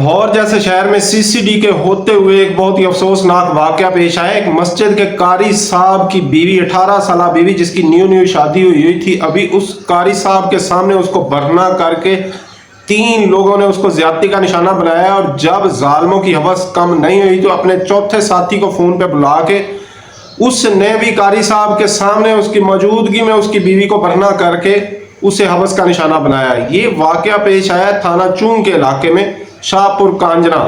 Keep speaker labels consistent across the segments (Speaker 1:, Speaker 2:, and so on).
Speaker 1: लाहौर जैसे शहर में सीसीडी के होते हुए एक बहुत ही अफसोसनाक वाकया पेश आया। एक मस्जिद के कारी साहब की बीवी, 18 साल बीवी, जिसकी न्यू शादी हुई थी, अभी उस कारी साहब के सामने उसको बरना करके 3 लोगों ने उसको ज्यादती का निशाना बनाया। और जब जालिमों की हवस कम नहीं हुई तो अपने चौथे साथी को फोन पे बुला के उसने भी कारी साहब के सामने उसकी मौजूदगी में उसकी बीवी को बरना करके उसे हवस का निशाना बनाया। ये वाकया पेश आया थाना चूंग के इलाके में, शाहपुर कांजना।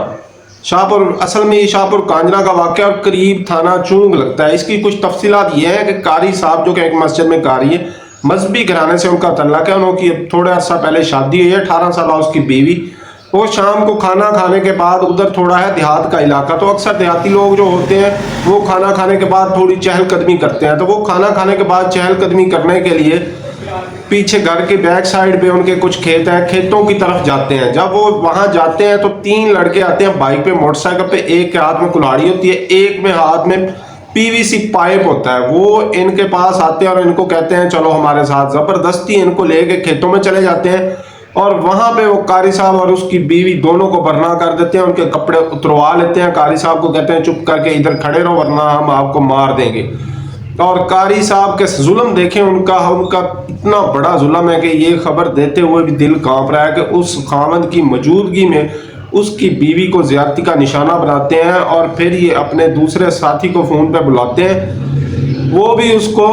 Speaker 1: असल में ये शाहपुर कांजना का वाकया और करीब थाना चूंग लगता है। इसकी कुछ तफसीलात ये है कि कारी साहब जो कि एक मस्जिद में कारी है, मजहबी घराने से उनका तल्लक है। उनकी थोड़े अर्सा पहले शादी हुई है, 18 साल उसकी बीवी। वो शाम को खाना खाने के बाद, उधर थोड़ा है देहात का इलाका, तो अक्सर देहाती लोग जो होते हैं वो खाना खाने के बाद थोड़ी चहलकदमी करते हैं। तो वो खाना खाने के बाद चहलकदमी करने के लिए पीछे घर के बैक साइड पे उनके कुछ खेत हैं, खेतों की तरफ जाते हैं। जब वो वहां जाते हैं तो 3 लड़के आते हैं बाइक पे, मोटरसाइकिल पे। एक के हाथ में कुल्हाड़ी होती है, एक में हाथ में पीवीसी पाइप होता है। वो इनके पास आते हैं और इनको कहते हैं चलो हमारे साथ। जबरदस्ती इनको लेके खेतों में चले जाते हैं और वहां पे वो कारी साहब और उसकी बीवी दोनों को बरना कर देते हैं, उनके कपड़े उतरवा लेते हैं। कारी साहब को कहते हैं चुप करके इधर खड़े रहो वरना हम आपको मार देंगे। और कारी साहब के जुल्म देखें, उनका इतना बड़ा जुल्म है कि ये खबर देते हुए भी दिल कांप रहा है कि उस खामद की मौजूदगी में उसकी बीवी को ज्यादती का निशाना बनाते हैं और फिर ये अपने दूसरे साथी को फोन पे बुलाते हैं, वो भी उसको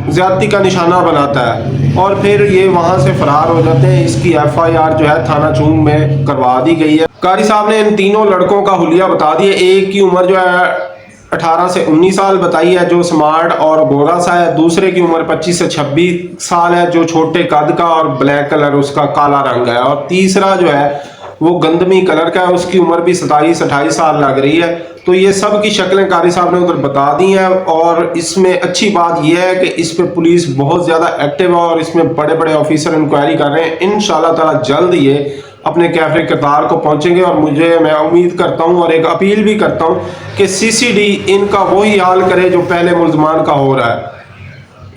Speaker 1: ज्यादती का निशाना बनाता है और फिर ये वहां से फरार हो जाते हैं। इसकी FIR जो है थाना चूंग में करवा दी गई है। कारी साहब ने इन तीनों लड़कों का हुलिया बता दिया। एक की उम्र जो है 18 से 19 साल बताई है, जो स्मार्ट और गोरा सा है। दूसरे की उम्र 25 से 26 साल है, जो छोटे कद का और ब्लैक कलर उसका काला रंग है। और तीसरा जो है वो गंदमी कलर का है, उसकी उम्र भी 27-28 साल लग रही है। तो ये सब की शक्लें कारी साहब ने उधर बता दी हैं। और इसमें अच्छी बात यह है कि इस पे पुलिस बहुत ज़्यादा एक्टिव है और इसमें बड़े बड़े ऑफिसर इंक्वायरी कर रहे हैं। इंशाल्लाह ताला जल्द ये अपने कैफे किरदार को पहुंचेंगे। और मैं उम्मीद करता हूं और एक अपील भी करता हूं कि सीसीडी इनका वही हाल करे जो पहले मुल्जमान का हो रहा है।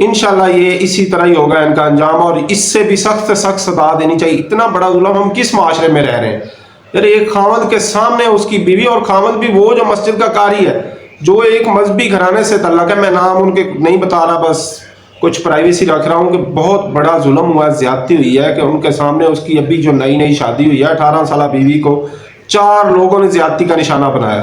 Speaker 1: इंशाल्लाह ये इसी तरह ही होगा इनका अंजाम और इससे भी सख्त से सख्त सजा देनी चाहिए। इतना बड़ा जुल्म हम किस माशरे में रह रहे हैं यार। एक खामद के सामने उसकी बीवी, और खामद भी वो जो मस्जिद का कारी है, जो एक मजहबी घराने से तल्लक है। मैं नाम उनके नहीं बता रहा, बस कुछ प्राइवेसी रख रहा हूँ कि बहुत बड़ा जुल्म हुआ है, ज्यादती हुई है कि उनके सामने उसकी अभी जो नई शादी हुई है 18 साल बीवी को 4 लोगों ने ज्यादती का निशाना बनाया।